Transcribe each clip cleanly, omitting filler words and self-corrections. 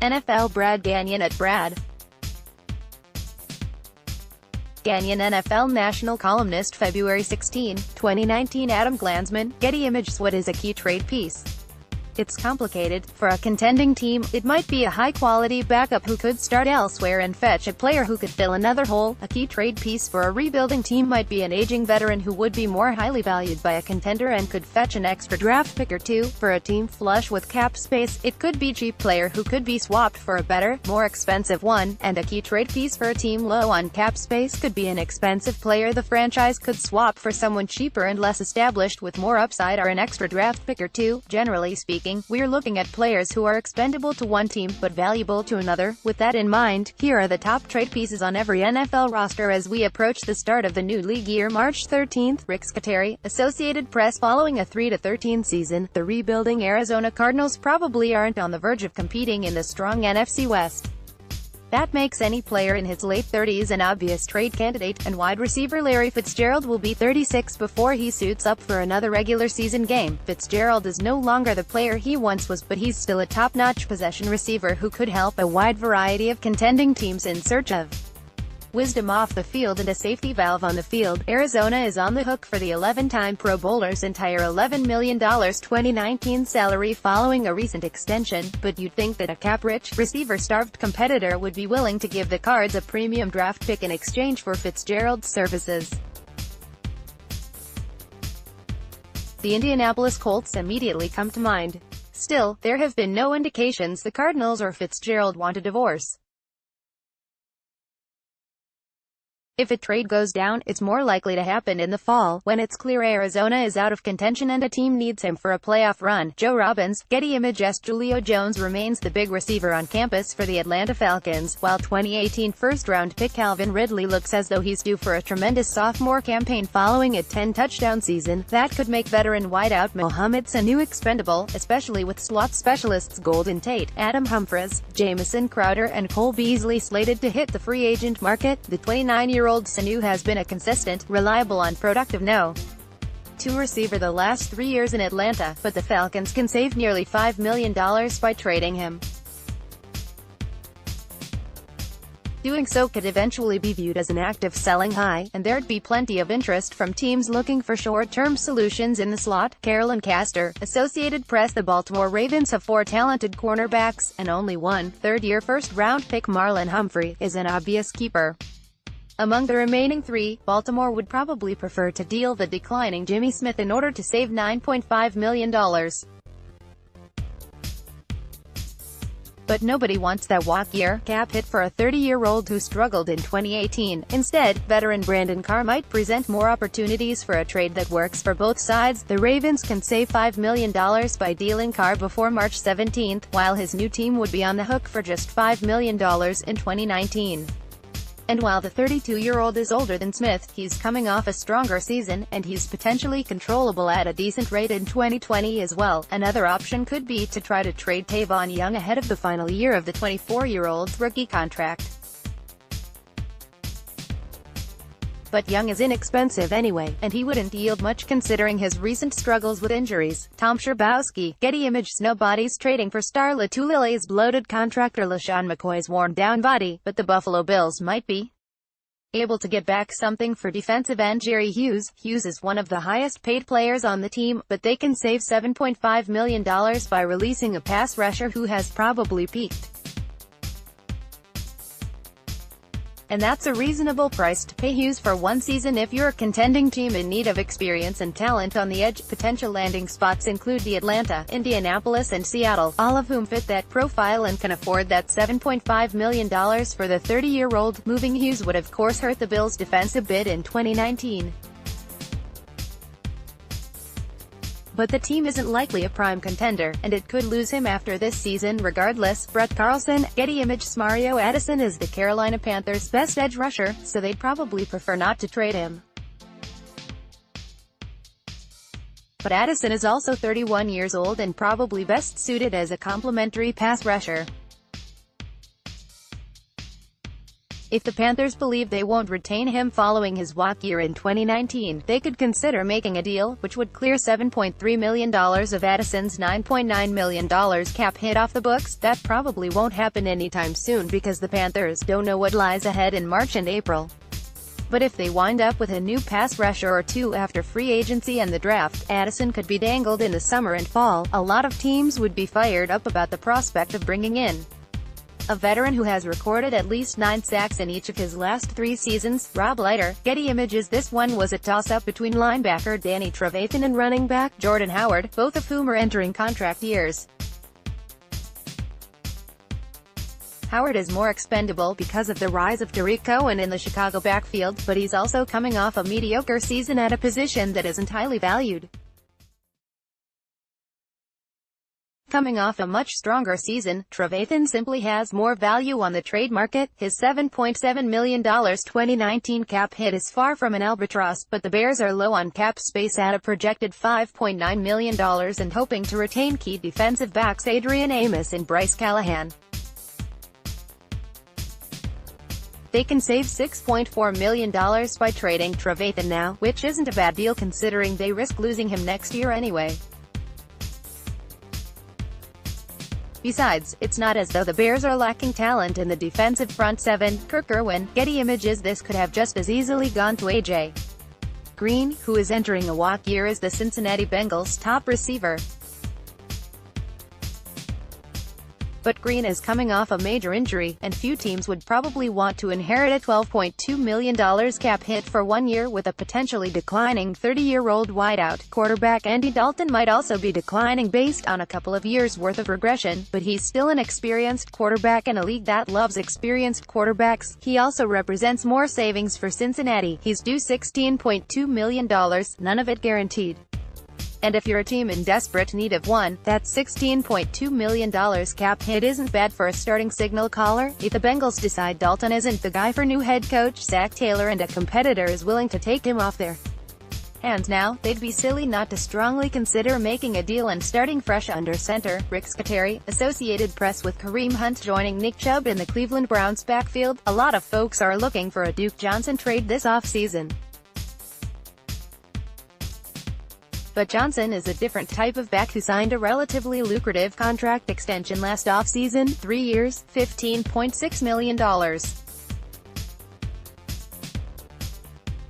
NFLBrad Gagnon Brad. Gagnon NFL National Columnist February 16, 2019. Adam Glanzman, Getty ImagesWhat is a key trade piece. It's complicated. For a contending team, it might be a high-quality backup who could start elsewhere and fetch a player who could fill another hole. A key trade piece for a rebuilding team might be an aging veteran who would be more highly valued by a contender and could fetch an extra draft pick or two. For a team flush with cap space, it could be a cheap player who could be swapped for a better, more expensive one. And a key trade piece for a team low on cap space could be an expensive player the franchise could swap for someone cheaper and less established with more upside or an extra draft pick or two. Generally speaking, we're looking at players who are expendable to one team, but valuable to another. With that in mind, here are the top trade pieces on every NFL roster as we approach the start of the new league year. March 13, Rick Scateri, Associated Press. Following a 3-13 season, the rebuilding Arizona Cardinals probably aren't on the verge of competing in the strong NFC West. That makes any player in his late 30s an obvious trade candidate, and wide receiver Larry Fitzgerald will be 36 before he suits up for another regular season game. Fitzgerald is no longer the player he once was, but he's still a top-notch possession receiver who could help a wide variety of contending teams in search of wisdom off the field and a safety valve on the field. Arizona is on the hook for the 11-time Pro Bowler's entire $11 million 2019 salary following a recent extension, but you'd think that a cap-rich, receiver-starved competitor would be willing to give the Cards a premium draft pick in exchange for Fitzgerald's services. The Indianapolis Colts immediately come to mind. Still, there have been no indications the Cardinals or Fitzgerald want a divorce. If a trade goes down, it's more likely to happen in the fall, when it's clear Arizona is out of contention and a team needs him for a playoff run. Joe Robbins, Getty Images. Julio Jones remains the big receiver on campus for the Atlanta Falcons, while 2018 first-round pick Calvin Ridley looks as though he's due for a tremendous sophomore campaign following a 10-touchdown season. That could make veteran wideout Mohamed Sanu expendable, especially with slot specialists Golden Tate, Adam Humphries, Jamison Crowder and Cole Beasley slated to hit the free agent market. The 29-year-old Sanu has been a consistent, reliable and productive No.2 receiver the last 3 years in Atlanta, but the Falcons can save nearly $5 million by trading him. Doing so could eventually be viewed as an active selling high, and there'd be plenty of interest from teams looking for short-term solutions in the slot. Carolyn Castor, Associated Press. The Baltimore Ravens have 4 talented cornerbacks, and only one third-year first-round pick. Marlon Humphrey is an obvious keeper. Among the remaining 3, Baltimore would probably prefer to deal the declining Jimmy Smith in order to save $9.5 million. But nobody wants that walk-year cap hit for a 30-year-old who struggled in 2018. Instead, veteran Brandon Carr might present more opportunities for a trade that works for both sides. The Ravens can save $5 million by dealing Carr before March 17, while his new team would be on the hook for just $5 million in 2019. And while the 32-year-old is older than Smith, he's coming off a stronger season, and he's potentially controllable at a decent rate in 2020 as well. Another option could be to try to trade Tavon Young ahead of the final year of the 24-year-old's rookie contract. But Young is inexpensive anyway, and he wouldn't yield much considering his recent struggles with injuries. Tom Szyrbowski, Getty Images. Nobody's trading for star Latulila's bloated contract or LaShawn McCoy's worn-down body, but the Buffalo Bills might be able to get back something for defensive end Jerry Hughes. Hughes is one of the highest-paid players on the team, but they can save $7.5 million by releasing a pass rusher who has probably peaked. And that's a reasonable price to pay Hughes for one season if you're a contending team in need of experience and talent on the edge. Potential landing spots include the Atlanta, Indianapolis and Seattle, all of whom fit that profile and can afford that $7.5 million for the 30-year-old. Moving Hughes would of course hurt the Bills' defensive bid in 2019. But the team isn't likely a prime contender, and it could lose him after this season regardless. Brett Carlson, Getty Images. Mario Addison is the Carolina Panthers' best edge rusher, so they'd probably prefer not to trade him. But Addison is also 31 years old and probably best suited as a complementary pass rusher. If the Panthers believe they won't retain him following his walk year in 2019, they could consider making a deal, which would clear $7.3 million of Addison's $9.9 million cap hit off the books. That probably won't happen anytime soon because the Panthers don't know what lies ahead in March and April. But if they wind up with a new pass rusher or two after free agency and the draft, Addison could be dangled in the summer and fall. A lot of teams would be fired up about the prospect of bringing in a veteran who has recorded at least 9 sacks in each of his last 3 seasons. Rob Leiter, Getty Images. This one was a toss-up between linebacker Danny Trevathan and running back Jordan Howard, both of whom are entering contract years. Howard is more expendable because of the rise of Tariq Cohen in the Chicago backfield, but he's also coming off a mediocre season at a position that isn't highly valued. Coming off a much stronger season, Trevathan simply has more value on the trade market. His $7.7 million 2019 cap hit is far from an albatross, but the Bears are low on cap space at a projected $5.9 million and hoping to retain key defensive backs Adrian Amos and Bryce Callahan. They can save $6.4 million by trading Trevathan now, which isn't a bad deal considering they risk losing him next year anyway. Besides, it's not as though the Bears are lacking talent in the defensive front seven. Kirk Irwin, Getty Images. This could have just as easily gone to A.J. Green, who is entering a walk year as the Cincinnati Bengals' top receiver. But Green is coming off a major injury, and few teams would probably want to inherit a $12.2 million cap hit for 1 year with a potentially declining 30-year-old wideout. Quarterback Andy Dalton might also be declining based on a couple of years' worth of regression, but he's still an experienced quarterback in a league that loves experienced quarterbacks. He also represents more savings for Cincinnati. He's due $16.2 million, none of it guaranteed. And if you're a team in desperate need of one, that $16.2 million cap hit isn't bad for a starting signal caller. If the Bengals decide Dalton isn't the guy for new head coach Zach Taylor and a competitor is willing to take him off their hands now, they'd be silly not to strongly consider making a deal and starting fresh under center. Rick Scateri, Associated Press. With Kareem Hunt joining Nick Chubb in the Cleveland Browns backfield, a lot of folks are looking for a Duke Johnson trade this offseason. But Johnson is a different type of back who signed a relatively lucrative contract extension last offseason, 3 years, $15.6 million.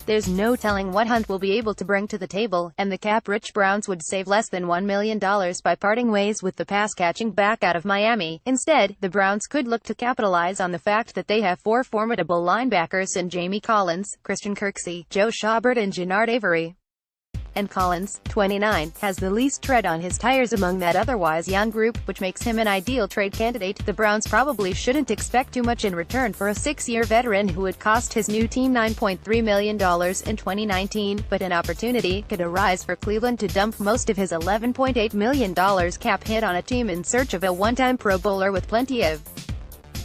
There's no telling what Hunt will be able to bring to the table, and the cap-rich Browns would save less than $1 million by parting ways with the pass-catching back out of Miami. Instead, the Browns could look to capitalize on the fact that they have 4 formidable linebackers in Jamie Collins, Christian Kirksey, Joe Schobert and Jannard Avery. And Collins, 29, has the least tread on his tires among that otherwise young group, which makes him an ideal trade candidate. The Browns probably shouldn't expect too much in return for a 6-year veteran who would cost his new team $9.3 million in 2019, but an opportunity could arise for Cleveland to dump most of his $11.8 million cap hit on a team in search of a one-time Pro Bowler with plenty of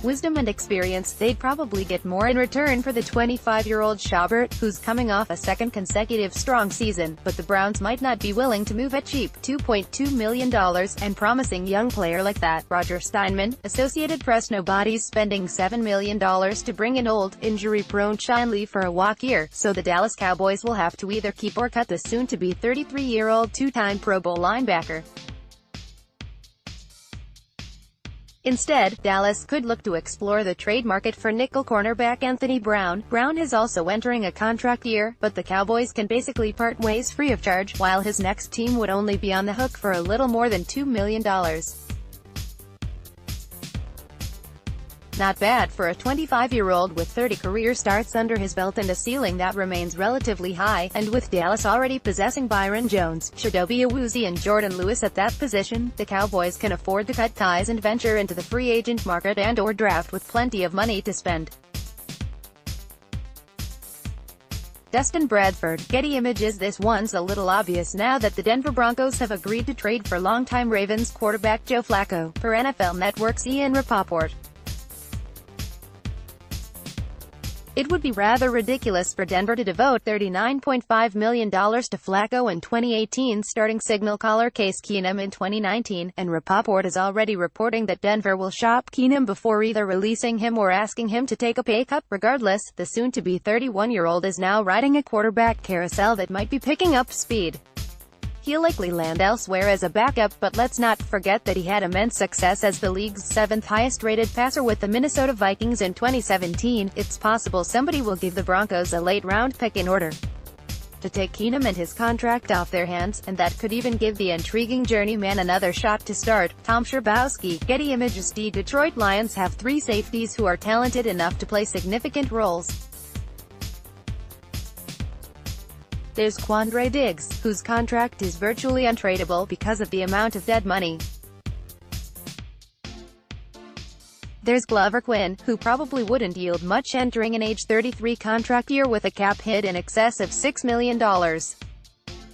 wisdom and experience. They'd probably get more in return for the 25-year-old Schobert, who's coming off a second consecutive strong season, but the Browns might not be willing to move at cheap $2.2 million and promising young player like that. Roger Steinman, Associated Press. Nobody's spending $7 million to bring in old, injury-prone Shinley for a walk year, so the Dallas Cowboys will have to either keep or cut the soon-to-be 33-year-old two-time Pro Bowl linebacker. Instead, Dallas could look to explore the trade market for nickel cornerback Anthony Brown. Brown is also entering a contract year, but the Cowboys can basically part ways free of charge, while his next team would only be on the hook for a little more than $2 million. Not bad for a 25-year-old with 30 career starts under his belt and a ceiling that remains relatively high, and with Dallas already possessing Byron Jones, Chidobe Awuzie and Jordan Lewis at that position, the Cowboys can afford to cut ties and venture into the free agent market and/or draft with plenty of money to spend. Dustin Bradford, Getty Images. This one's a little obvious now that the Denver Broncos have agreed to trade for longtime Ravens quarterback Joe Flacco, per NFL Network's Ian Rapoport. It would be rather ridiculous for Denver to devote $39.5 million to Flacco in 2018, starting signal caller Case Keenum in 2019, and Rapoport is already reporting that Denver will shop Keenum before either releasing him or asking him to take a pay cut. Regardless, the soon-to-be 31-year-old is now riding a quarterback carousel that might be picking up speed. He'll likely land elsewhere as a backup, but let's not forget that he had immense success as the league's 7th highest-rated passer with the Minnesota Vikings in 2017. It's possible somebody will give the Broncos a late-round pick in order to take Keenum and his contract off their hands, and that could even give the intriguing journeyman another shot to start. Tom Scherbowski, Getty Images. The Detroit Lions have 3 safeties who are talented enough to play significant roles. There's Quandre Diggs, whose contract is virtually untradeable because of the amount of dead money. There's Glover Quinn, who probably wouldn't yield much entering an age 33 contract year with a cap hit in excess of $6 million.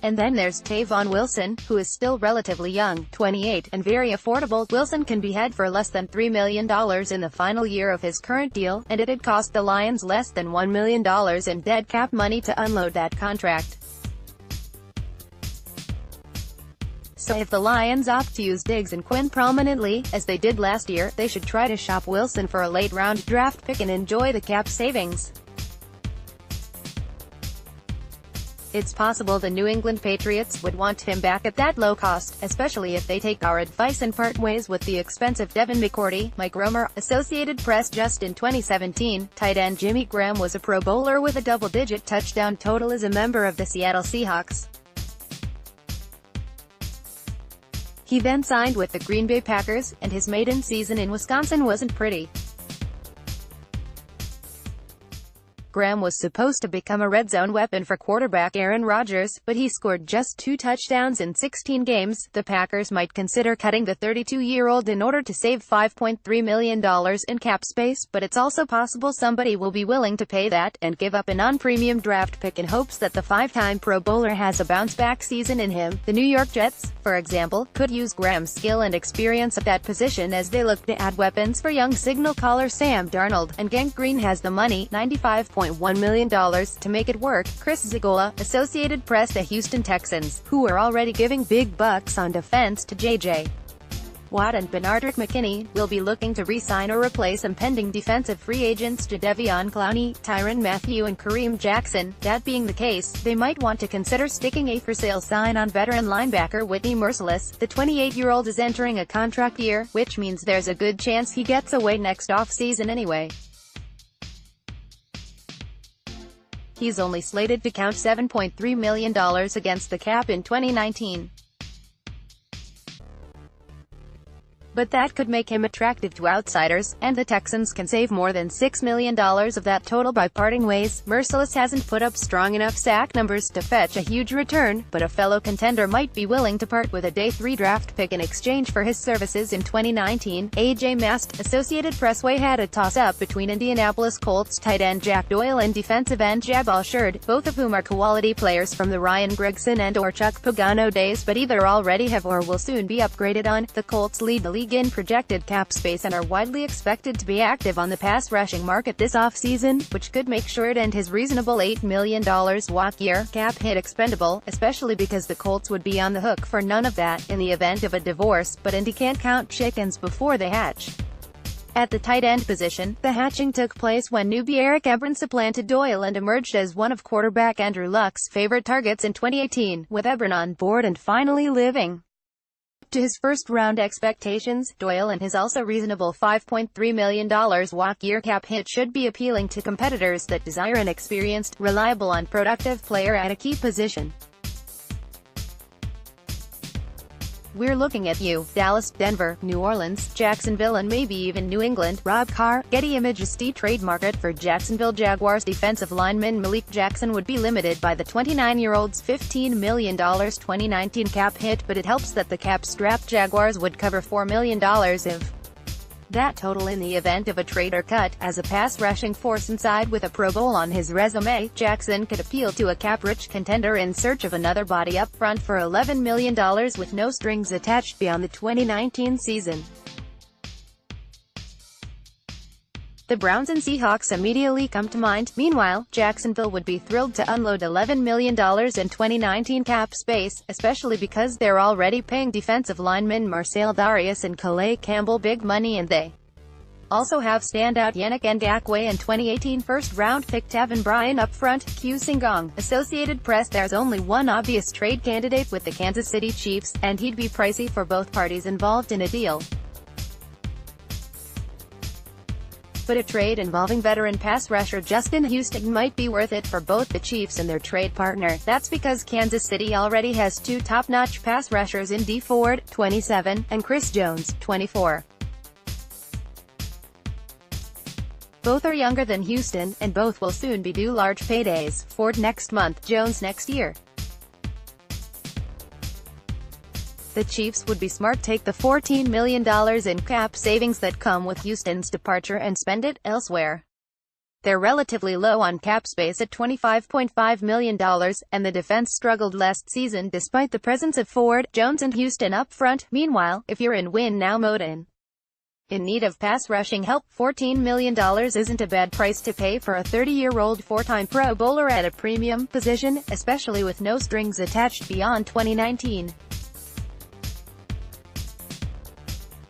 And then there's Tavon Wilson, who is still relatively young, 28, and very affordable. Wilson can be had for less than $3 million in the final year of his current deal, and it'd cost the Lions less than $1 million in dead cap money to unload that contract. So if the Lions opt to use Diggs and Quinn prominently, as they did last year, they should try to shop Wilson for a late-round draft pick and enjoy the cap savings. It's possible the New England Patriots would want him back at that low cost, especially if they take our advice and part ways with the expensive Devin McCourty. Mike Romer, Associated Press. Just in 2017, tight end Jimmy Graham was a Pro Bowler with a double-digit touchdown total as a member of the Seattle Seahawks. He then signed with the Green Bay Packers, and his maiden season in Wisconsin wasn't pretty. Graham was supposed to become a red zone weapon for quarterback Aaron Rodgers, but he scored just 2 touchdowns in 16 games. The Packers might consider cutting the 32-year-old in order to save $5.3 million in cap space, but it's also possible somebody will be willing to pay that, and give up a non-premium draft pick in hopes that the 5-time Pro Bowler has a bounce-back season in him. The New York Jets, for example, could use Graham's skill and experience at that position as they look to add weapons for young signal caller Sam Darnold, and Gang Green has the money, $95.1 million, to make it work. Chris Zigola, Associated Press. The Houston Texans, who are already giving big bucks on defense to J.J. Watt and Benardrick McKinney, will be looking to re-sign or replace impending defensive free agents Jadeveon Clowney, Tyrann Mathieu and Kareem Jackson. That being the case, they might want to consider sticking a for-sale sign on veteran linebacker Whitney Mercilus. The 28-year-old is entering a contract year, which means there's a good chance he gets away next off-season anyway. He's only slated to count $7.3 million against the cap in 2019. But that could make him attractive to outsiders, and the Texans can save more than $6 million of that total by parting ways. Mercilus hasn't put up strong enough sack numbers to fetch a huge return, but a fellow contender might be willing to part with a day 3 draft pick in exchange for his services in 2019. A.J. Mast, Associated Press. Had a toss-up between Indianapolis Colts tight end Jack Doyle and defensive end Jabal Sheard, both of whom are quality players from the Ryan Gregson and or Chuck Pagano days, but either already have or will soon be upgraded on. The Colts lead the league in projected cap space and are widely expected to be active on the pass rushing market this offseason, which could make Sheard and his reasonable $8 million walk-year cap hit expendable, especially because the Colts would be on the hook for none of that in the event of a divorce, but Indy can't count chickens before they hatch. At the tight end position, the hatching took place when newbie Eric Ebron supplanted Doyle and emerged as one of quarterback Andrew Luck's favorite targets in 2018, with Ebron on board and finally living to his first-round expectations. Doyle and his also reasonable $5.3 million walk-year cap hit should be appealing to competitors that desire an experienced, reliable and productive player at a key position. We're looking at you, Dallas, Denver, New Orleans, Jacksonville and maybe even New England. Rob Carr, Getty Images. The trade market for Jacksonville Jaguars defensive lineman Malik Jackson would be limited by the 29-year-old's $15 million 2019 cap hit, but it helps that the cap-strapped Jaguars would cover $4 million of that total in the event of a trade or cut. As a pass-rushing force inside with a Pro Bowl on his resume, Jackson could appeal to a cap-rich contender in search of another body up front for $11 million with no strings attached beyond the 2019 season. The Browns and Seahawks immediately come to mind. Meanwhile, Jacksonville would be thrilled to unload $11 million in 2019 cap space, especially because they're already paying defensive linemen Marcel Darius and Calais Campbell big money, and they also have standout Yannick Ngakoue and 2018 first-round pick Taven Bryan up front. Q Singong, Associated Press. There's only one obvious trade candidate with the Kansas City Chiefs, and he'd be pricey for both parties involved in a deal. But a trade involving veteran pass rusher Justin Houston might be worth it for both the Chiefs and their trade partner. That's because Kansas City already has two top-notch pass rushers in Dee Ford, 27, and Chris Jones, 24. Both are younger than Houston, and both will soon be due large paydays, Ford next month, Jones next year. The Chiefs would be smart, take the $14 million in cap savings that come with Houston's departure and spend it elsewhere. They're relatively low on cap space at $25.5 million, and the defense struggled last season despite the presence of Ford, Jones and Houston up front. Meanwhile, if you're in win-now mode and in need of pass rushing help, $14 million isn't a bad price to pay for a 30-year-old four-time Pro Bowler at a premium position, especially with no strings attached beyond 2019.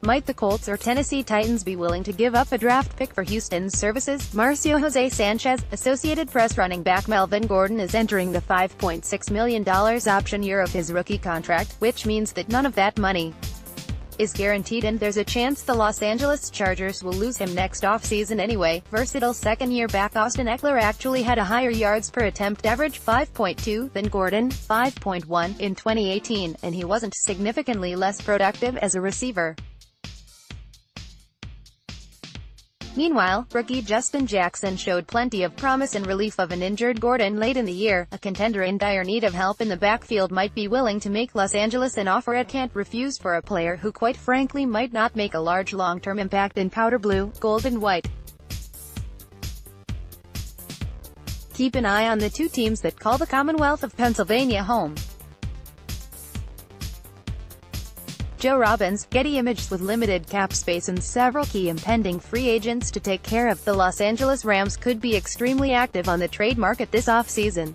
Might the Colts or Tennessee Titans be willing to give up a draft pick for Houston's services? Marcio Jose Sanchez, Associated Press. Running back Melvin Gordon is entering the $5.6 million option year of his rookie contract, which means that none of that money is guaranteed, and there's a chance the Los Angeles Chargers will lose him next offseason anyway. Versatile second-year back Austin Eckler actually had a higher yards per attempt average, 5.2, than Gordon, 5.1, in 2018, and he wasn't significantly less productive as a receiver. Meanwhile, rookie Justin Jackson showed plenty of promise in relief of an injured Gordon late in the year. A contender in dire need of help in the backfield might be willing to make Los Angeles an offer it can't refuse for a player who quite frankly might not make a large long-term impact in powder blue, gold and white. Keep an eye on the two teams that call the Commonwealth of Pennsylvania home. Joe Robbins, Getty Images. With limited cap space and several key impending free agents to take care of, the Los Angeles Rams could be extremely active on the trade market this offseason.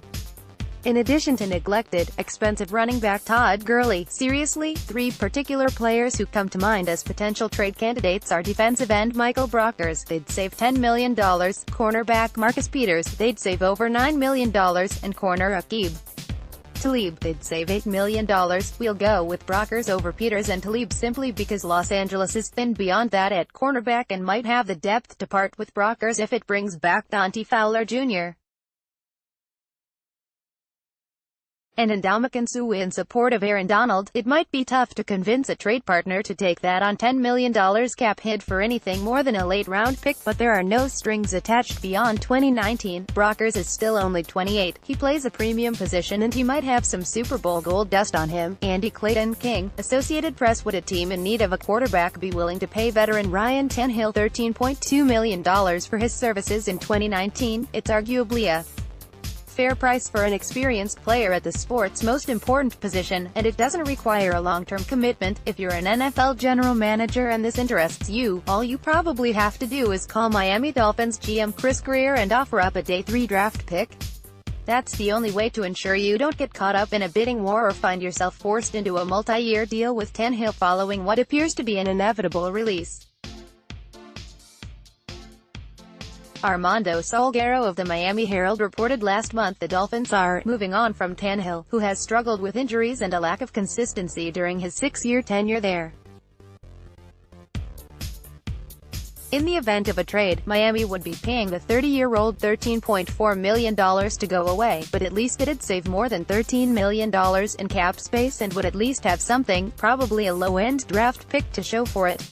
In addition to neglected, expensive running back Todd Gurley, seriously, three particular players who come to mind as potential trade candidates are defensive end Michael Brockers, they'd save $10 million, cornerback Marcus Peters, they'd save over $9 million, and corner Aqib Talib, they'd save $8 million. We'll go with Brockers over Peters and Talib simply because Los Angeles is thin beyond that at cornerback and might have the depth to part with Brockers if it brings back Dante Fowler Jr. and Ndamukong Suh in support of Aaron Donald. It might be tough to convince a trade partner to take that on $10 million cap hit for anything more than a late-round pick, but there are no strings attached beyond 2019. Brockers is still only 28. He plays a premium position and he might have some Super Bowl gold dust on him. Andy Clayton King, Associated Press. Would a team in need of a quarterback be willing to pay veteran Ryan Tannehill $13.2 million for his services in 2019? It's arguably a fair price for an experienced player at the sport's most important position, and it doesn't require a long-term commitment. If you're an NFL general manager and this interests you, all you probably have to do is call Miami Dolphins GM Chris Greer and offer up a day 3 draft pick. That's the only way to ensure you don't get caught up in a bidding war or find yourself forced into a multi-year deal with Tannehill following what appears to be an inevitable release. Armando Salguero of the Miami Herald reported last month the Dolphins are moving on from Tannehill, who has struggled with injuries and a lack of consistency during his 6-year tenure there. In the event of a trade, Miami would be paying the 30-year-old $13.4 million to go away, but at least it'd save more than $13 million in cap space and would at least have something, probably a low-end draft pick, to show for it.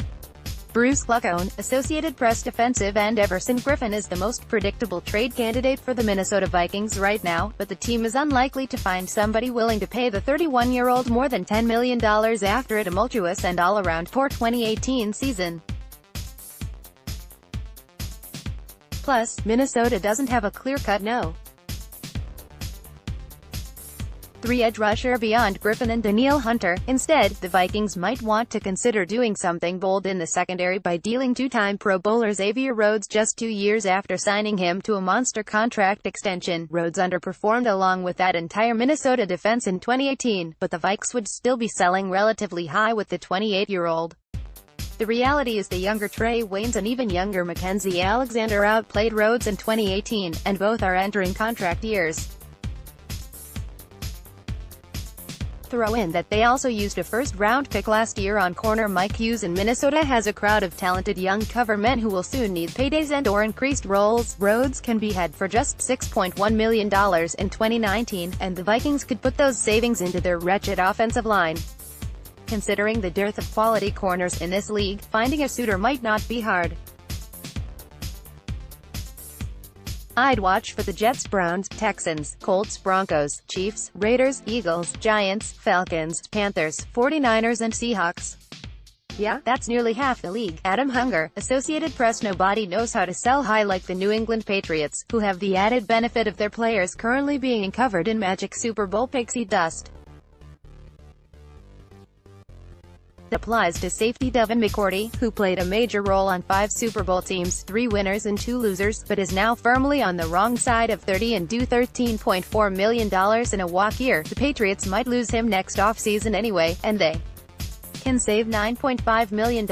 Bruce Clucone, Associated Press. Defensive end Everson Griffin is the most predictable trade candidate for the Minnesota Vikings right now, but the team is unlikely to find somebody willing to pay the 31-year-old more than $10 million after a tumultuous and all-around poor 2018 season. Plus, Minnesota doesn't have a clear-cut no. 3 edge rusher beyond Griffin and Danielle Hunter. Instead, the Vikings might want to consider doing something bold in the secondary by dealing two-time Pro Bowler Xavier Rhodes just 2 years after signing him to a monster contract extension. Rhodes underperformed along with that entire Minnesota defense in 2018, but the Vikes would still be selling relatively high with the 28-year-old. The reality is the younger Trey Waynes and even younger Mackenzie Alexander outplayed Rhodes in 2018, and both are entering contract years. Throw in that they also used a first-round pick last year on corner Mike Hughes, and Minnesota has a crowd of talented young cover men who will soon need paydays and/or increased roles. Rhodes can be had for just $6.1 million in 2019, and the Vikings could put those savings into their wretched offensive line. Considering the dearth of quality corners in this league, finding a suitor might not be hard. I'd watch for the Jets, Browns, Texans, Colts, Broncos, Chiefs, Raiders, Eagles, Giants, Falcons, Panthers, 49ers and Seahawks. Yeah, that's nearly half the league. Adam Hunger, Associated Press. Nobody knows how to sell high like the New England Patriots, who have the added benefit of their players currently being covered in magic Super Bowl pixie dust. Applies to safety Devin McCourty, who played a major role on 5 Super Bowl teams, 3 winners and 2 losers, but is now firmly on the wrong side of 30 and due $13.4 million in a walk year. The Patriots might lose him next offseason anyway, and they can save $9.5 million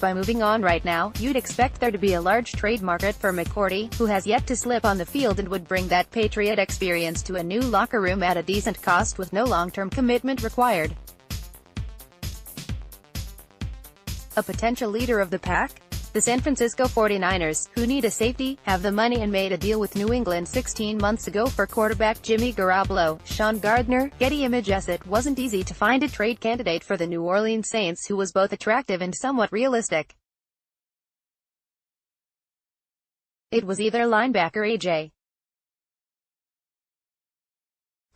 by moving on right now. You'd expect there to be a large trade market for McCourty, who has yet to slip on the field and would bring that Patriot experience to a new locker room at a decent cost with no long-term commitment required. A potential leader of the pack? The San Francisco 49ers, who need a safety, have the money and made a deal with New England 16 months ago for quarterback Jimmy Garoppolo. Sean Gardner, Getty ImagesWhat. It wasn't easy to find a trade candidate for the New Orleans Saints who was both attractive and somewhat realistic. It was either linebacker A.J.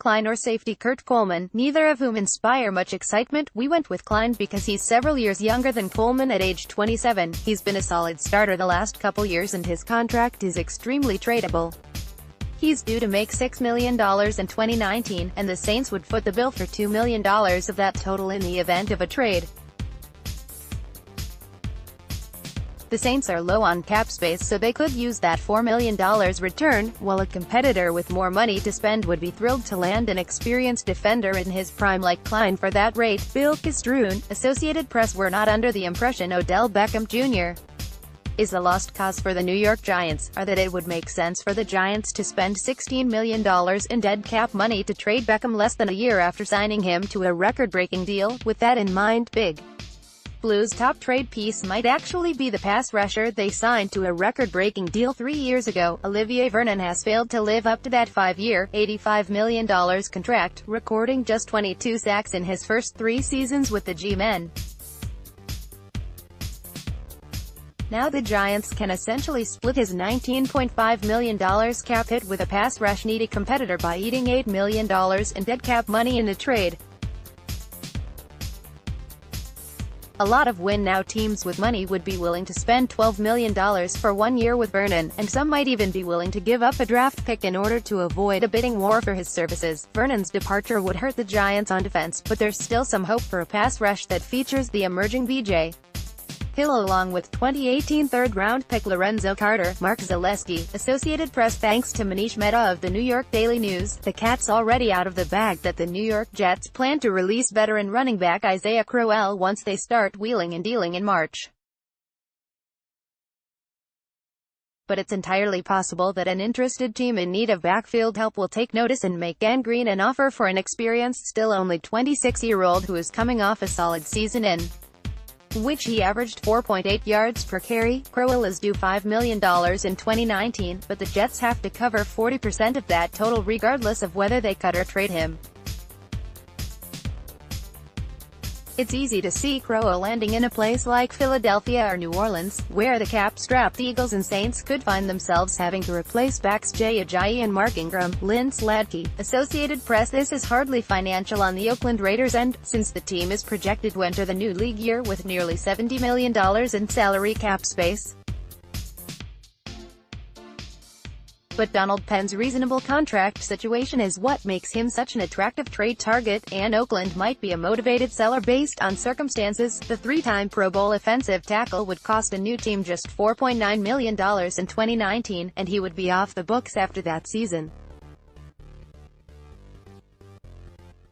Klein or safety Kurt Coleman, neither of whom inspire much excitement. We went with Klein because he's several years younger than Coleman at age 27. He's been a solid starter the last couple years and his contract is extremely tradable. He's due to make $6 million in 2019, and the Saints would foot the bill for $2 million of that total in the event of a trade. The Saints are low on cap space, so they could use that $4 million return, while a competitor with more money to spend would be thrilled to land an experienced defender in his prime like Klein for that rate. Bill Kistroon, Associated Press. We're not under the impression Odell Beckham Jr. is a lost cause for the New York Giants, or that it would make sense for the Giants to spend $16 million in dead cap money to trade Beckham less than a year after signing him to a record-breaking deal. With that in mind, Big Blue's top trade piece might actually be the pass rusher they signed to a record-breaking deal 3 years ago. Olivier Vernon has failed to live up to that 5-year, $85 million contract, recording just 22 sacks in his first 3 seasons with the G-Men. Now the Giants can essentially split his $19.5 million cap hit with a pass rush-needy competitor by eating $8 million in dead cap money in the trade. A lot of win-now teams with money would be willing to spend $12 million for 1 year with Vernon, and some might even be willing to give up a draft pick in order to avoid a bidding war for his services. Vernon's departure would hurt the Giants on defense, but there's still some hope for a pass rush that features the emerging B.J. Hill along with 2018 third-round pick Lorenzo Carter. Mark Zaleski, Associated Press. Thanks to Manish Mehta of the New York Daily News, the cat's already out of the bag that the New York Jets plan to release veteran running back Isaiah Crowell once they start wheeling and dealing in March. But it's entirely possible that an interested team in need of backfield help will take notice and make Gangrene an offer for an experienced, still only 26-year-old who is coming off a solid season in which he averaged 4.8 yards per carry. Crowell is due $5 million in 2019, but the Jets have to cover 40% of that total regardless of whether they cut or trade him. It's easy to see Crowell landing in a place like Philadelphia or New Orleans, where the cap-strapped Eagles and Saints could find themselves having to replace backs Jay Ajayi and Mark Ingram. Lynn Sladky, Associated Press. This is hardly financial on the Oakland Raiders' end, since the team is projected to enter the new league year with nearly $70 million in salary cap space. But Donald Penn's reasonable contract situation is what makes him such an attractive trade target, and Oakland might be a motivated seller based on circumstances. The three-time Pro Bowl offensive tackle would cost a new team just $4.9 million in 2019, and he would be off the books after that season.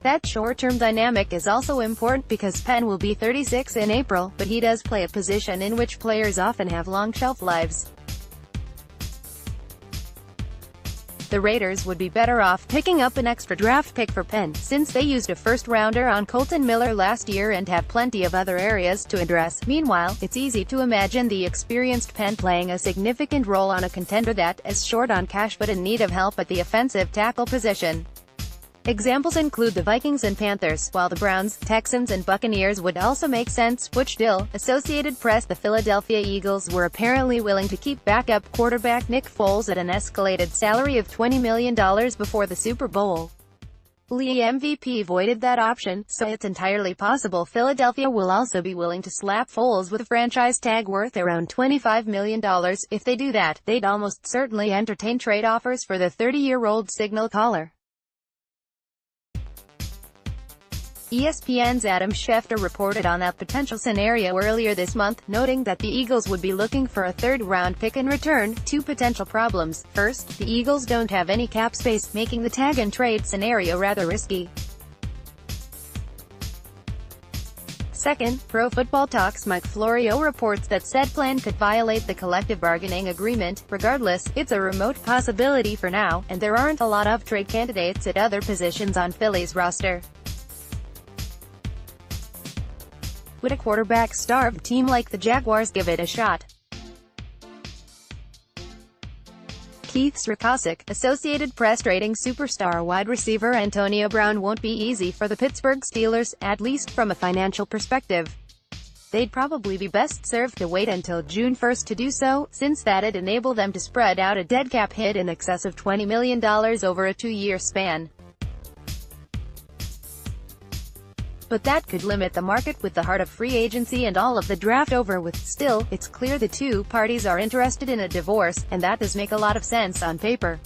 That short-term dynamic is also important because Penn will be 36 in April, but he does play a position in which players often have long shelf lives. The Raiders would be better off picking up an extra draft pick for Penn, since they used a first-rounder on Colton Miller last year and have plenty of other areas to address. Meanwhile, it's easy to imagine the experienced Penn playing a significant role on a contender that is short on cash but in need of help at the offensive tackle position. Examples include the Vikings and Panthers, while the Browns, Texans and Buccaneers would also make sense, which still, Associated Press. The Philadelphia Eagles were apparently willing to keep backup quarterback Nick Foles at an escalated salary of $20 million before the Super Bowl. League MVP voided that option, so it's entirely possible Philadelphia will also be willing to slap Foles with a franchise tag worth around $25 million. If they do that, they'd almost certainly entertain trade offers for the 30-year-old signal caller. ESPN's Adam Schefter reported on that potential scenario earlier this month, noting that the Eagles would be looking for a third-round pick in return. Two potential problems. First, the Eagles don't have any cap space, making the tag-and-trade scenario rather risky. Second, Pro Football Talk's Mike Florio reports that said plan could violate the collective bargaining agreement. Regardless, it's a remote possibility for now, and there aren't a lot of trade candidates at other positions on Philly's roster. Would a quarterback-starved team like the Jaguars give it a shot? Keith Strakosik, Associated Press, rating superstar wide receiver Antonio Brown won't be easy for the Pittsburgh Steelers, at least from a financial perspective. They'd probably be best served to wait until June 1 to do so, since that'd enable them to spread out a dead cap hit in excess of $20 million over a 2-year span. But that could limit the market with the heart of free agency and all of the draft over with. Still, it's clear the two parties are interested in a divorce, and that does make a lot of sense on paper.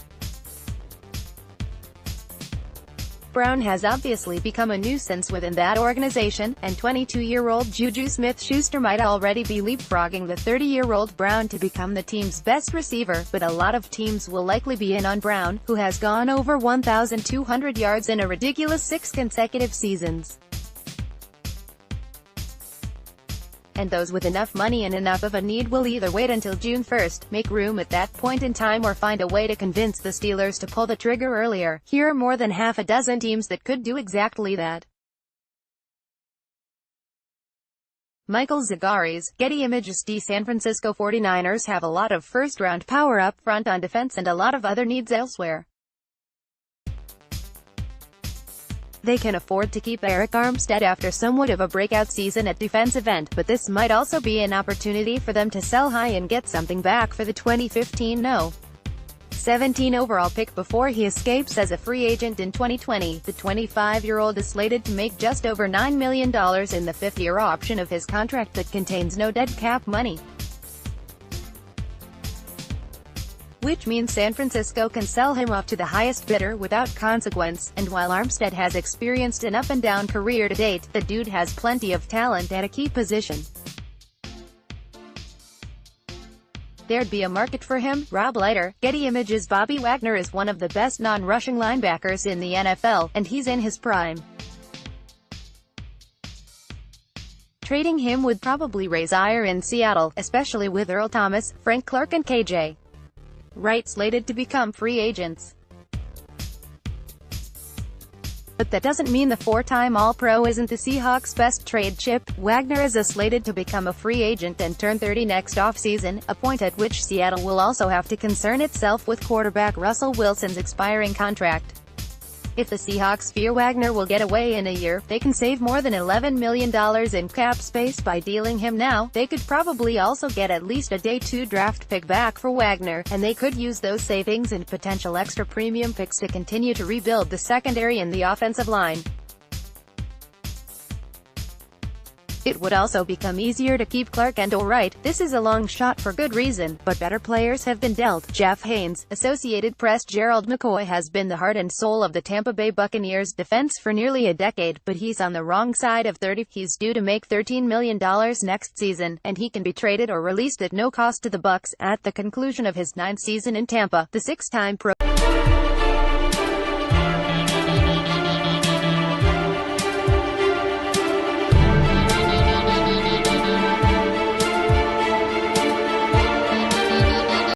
Brown has obviously become a nuisance within that organization, and 22-year-old Juju Smith-Schuster might already be leapfrogging the 30-year-old Brown to become the team's best receiver, but a lot of teams will likely be in on Brown, who has gone over 1,200 yards in a ridiculous 6 consecutive seasons. And those with enough money and enough of a need will either wait until June 1, make room at that point in time, or find a way to convince the Steelers to pull the trigger earlier. Here are more than half a dozen teams that could do exactly that. Michael Zagaris, Getty Images. The San Francisco 49ers have a lot of first-round power up front on defense and a lot of other needs elsewhere. They can afford to keep Eric Armstead after somewhat of a breakout season at defensive end, but this might also be an opportunity for them to sell high and get something back for the 2015 No. 17 overall pick before he escapes as a free agent in 2020. The 25-year-old is slated to make just over $9 million in the fifth-year option of his contract that contains no dead cap money, which means San Francisco can sell him off to the highest bidder without consequence. And while Armstead has experienced an up-and-down career to date, the dude has plenty of talent at a key position. There'd be a market for him. Rob Leiter, Getty Images. Bobby Wagner is one of the best non-rushing linebackers in the NFL, and he's in his prime. Trading him would probably raise ire in Seattle, especially with Earl Thomas, Frank Clark and KJ Wright slated to become free agents. But that doesn't mean the 4-time All-Pro isn't the Seahawks' best trade chip. Wagner is slated to become a free agent and turn 30 next offseason, a point at which Seattle will also have to concern itself with quarterback Russell Wilson's expiring contract. If the Seahawks fear Wagner will get away in a year, they can save more than $11 million in cap space by dealing him now. They could probably also get at least a day 2 draft pick back for Wagner, and they could use those savings and potential extra premium picks to continue to rebuild the secondary and the offensive line. It would also become easier to keep Clark and Wright. This is a long shot for good reason, but better players have been dealt. Jeff Haynes, Associated Press. Gerald McCoy has been the heart and soul of the Tampa Bay Buccaneers defense for nearly a decade, but he's on the wrong side of 30. He's due to make $13 million next season, and he can be traded or released at no cost to the Bucs. At the conclusion of his 9th season in Tampa, the 6-time Pro